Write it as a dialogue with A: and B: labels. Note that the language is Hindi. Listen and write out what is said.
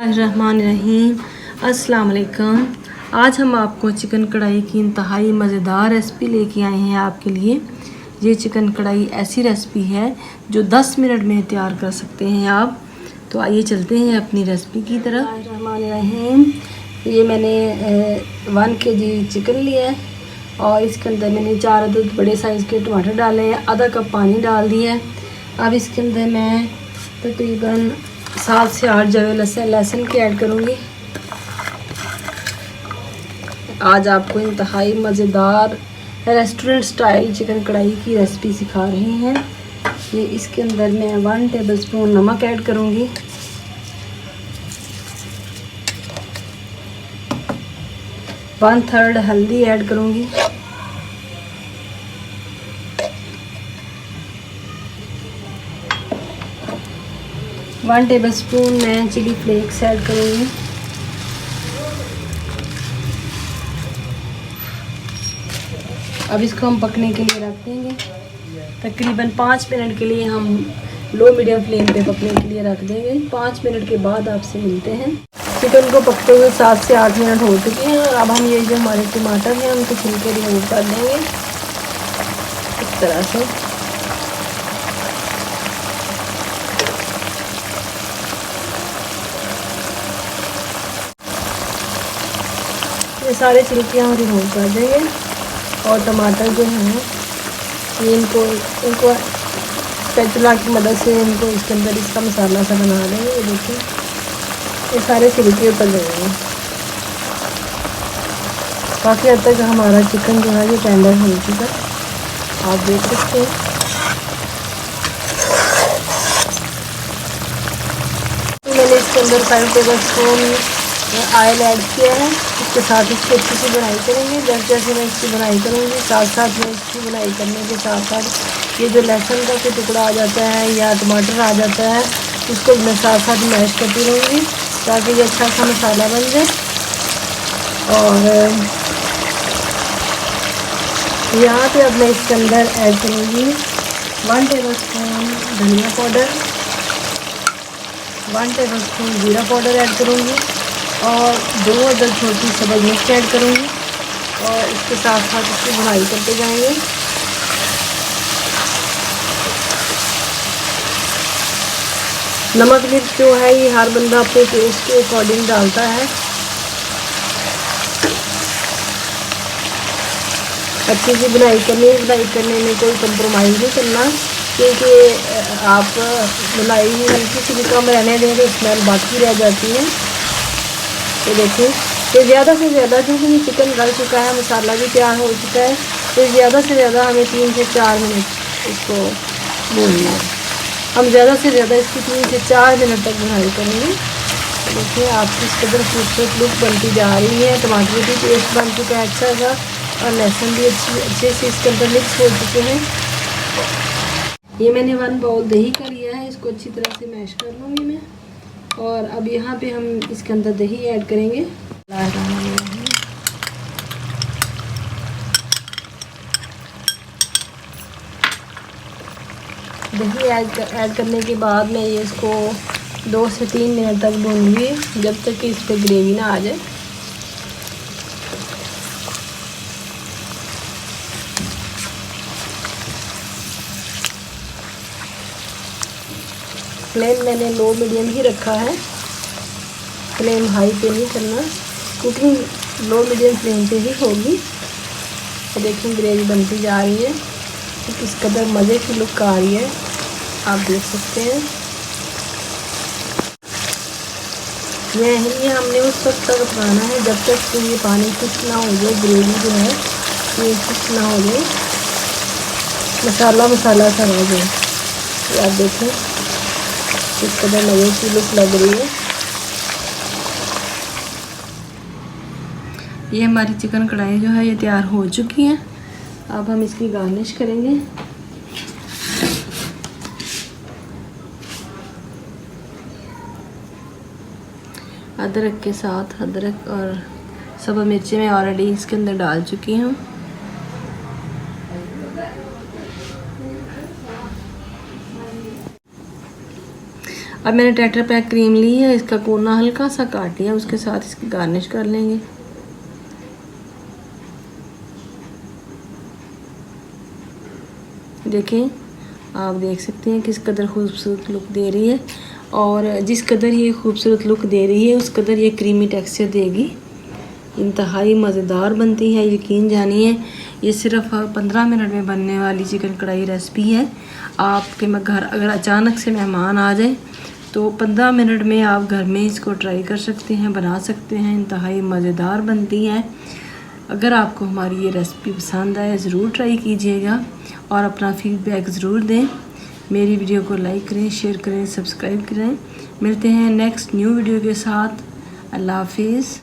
A: बिस्मिल्लाहिर्रहमानिर्रहीम। अस्सलाम वालेकुम। आज हम आपको चिकन कढ़ाई की इंतहाई मज़ेदार रेसिपी लेके आए हैं आपके लिए। ये चिकन कढ़ाई ऐसी रेसिपी है जो 10 मिनट में तैयार कर सकते हैं आप। तो आइए चलते हैं अपनी रेसिपी की तरफ। बिस्मिल्लाहिर्रहमानिर्रहीम। ये मैंने 1 kg चिकन लिया है और इसके अंदर मैंने 4 अदद बड़े साइज़ के टमाटर डाले हैं, आधा कप पानी डाल दिया है। अब इसके अंदर मैं तकरीबन 7 से 8 जवे लहसुन की ऐड करूँगी। आज आपको इंतहाई मज़ेदार रेस्टोरेंट स्टाइल चिकन कढ़ाई की रेसिपी सिखा रहे हैं। ये इसके अंदर मैं 1 टेबलस्पून नमक ऐड करूँगी, 1/3 हल्दी ऐड करूँगी, 1 टेबलस्पून मैं चिली फ्लेक्स ऐड करूँगी। अब इसको हम पकने के लिए रख देंगे। तकरीबन 5 मिनट के लिए हम लो मीडियम फ्लेम पे पकने के लिए रख देंगे। 5 मिनट के बाद आपसे मिलते हैं। चिकन को पकते हुए 7 से 8 मिनट हो चुके हैं और अब हम ये जो हमारे टमाटर हैं उनको छिलके रिमूव कर देंगे इस तरह से। ये सारे छिलके हम रिमूव कर देंगे और टमाटर जो हैं ये इनको स्पैचुला की मदद से इनको इसके अंदर इसका मसाला सा बना देंगे। ये देखिए ये सारे छिलके उतर जाएंगे। काफ़ी हद तक हमारा चिकन जो है ये टेंडर हो चुका है, आप देख सकते हैं। तो मैंने इसके अंदर 5 टेबलस्पून ऑयल ऐड किया है। इसके साथ इसकी अच्छी सी बुनाई करेंगे। जैसे जैसे मैं इसकी बुनाई करूँगी साथ साथ में इसकी बुनाई करने के साथ साथ ये जो लहसुन का कोई टुकड़ा आ जाता है या टमाटर आ जाता है उसको मैं साथ साथ मैश करती रहूँगी ताकि ये अच्छा सा मसाला बन जाए। और यहाँ पे अब मैं इसके अंदर ऐड करूँगी 1 टेबलस्पून धनिया पाउडर, 1 टेबलस्पून जीरा पाउडर ऐड करूँगी और 2 अदद छोटी सब्ज़ मिर्च ऐड करूँगी और इसके साथ साथ इसकी बुनाई करते जाएंगे। नमक मिर्च जो है ये हर बंदा अपने टेस्ट के अकॉर्डिंग डालता है। अच्छी सी बुनाई करने में कोई कंप्रोमाइज़ नहीं करना, क्योंकि आप बुनाई हल्की सी भी कम रहने दें तो स्मेल बाकी रह जाती है। तो देखिए ये ज़्यादा से ज़्यादा क्योंकि ये चिकन गल चुका है, मसाला भी तैयार हो चुका है, तो ज़्यादा से ज़्यादा हमें 3 से 4 मिनट इसको भूनना है। हम ज़्यादा से ज़्यादा इसकी 3 से 4 मिनट तक बुनाई करेंगे। देखिए आपकी इस कदर खूबसूरत लुक बनती जा रही है। टमाटर भी पेस्ट बन चुका है अच्छा सा और लहसुन भी अच्छे से इसके अंदर मिक्स हो चुके हैं। ये मैंने 1 बाउल दही का लिया है, इसको अच्छी तरह से मैश कर लूँगी मैं। और अब यहाँ पे हम इसके अंदर दही ऐड करेंगे। दही ऐड करने के बाद मैं ये इसको 2 से 3 मिनट तक भूनूंगी जब तक कि इस पर ग्रेवी ना आ जाए। फ्लेम मैंने लो मीडियम ही रखा है, फ्लेम हाई पे नहीं करना। कुकिंग लो मीडियम फ्लेम पे ही होगी। तो देखिए ग्रेवी बनती जा रही है, तो किस कदर मज़े की लुक आ रही है आप देख सकते हैं। ये हमने उस वक्त तक पकाना है जब तक कि ये पानी खुश्क ना हो जाए, ग्रेवी जो है ये खुश्क ना हो जाए, मसाला सा रह जाए। तो आप देखें किस कदर मज़े की लुक लग रही है। ये हमारी चिकन कढ़ाई जो है ये तैयार हो चुकी है। अब हम इसकी गार्निश करेंगे। अदरक के साथ अदरक और सब मिर्ची मैं ऑलरेडी इसके अंदर डाल चुकी हूँ। अब मैंने टेट्रा पैक क्रीम ली है, इसका कोना हल्का सा काट लिया, उसके साथ इसकी गार्निश कर लेंगे। देखें, आप देख सकते हैं किस कदर खूबसूरत लुक दे रही है, और जिस कदर ये खूबसूरत लुक दे रही है उस कदर ये क्रीमी टेक्सचर देगी। इंतहाई मज़ेदार बनती है, यकीन जानिए। ये सिर्फ 15 मिनट में बनने वाली चिकन कढ़ाई रेसिपी है। आपके घर अगर अचानक से मेहमान आ जाए तो 15 मिनट में आप घर में इसको ट्राई कर सकते हैं, बना सकते हैं। इंतहाई मज़ेदार बनती है। अगर आपको हमारी ये रेसिपी पसंद आए ज़रूर ट्राई कीजिएगा और अपना फीडबैक ज़रूर दें। मेरी वीडियो को लाइक करें, शेयर करें, सब्सक्राइब करें। मिलते हैं नेक्स्ट न्यू वीडियो के साथ। अल्लाह हाफिज़।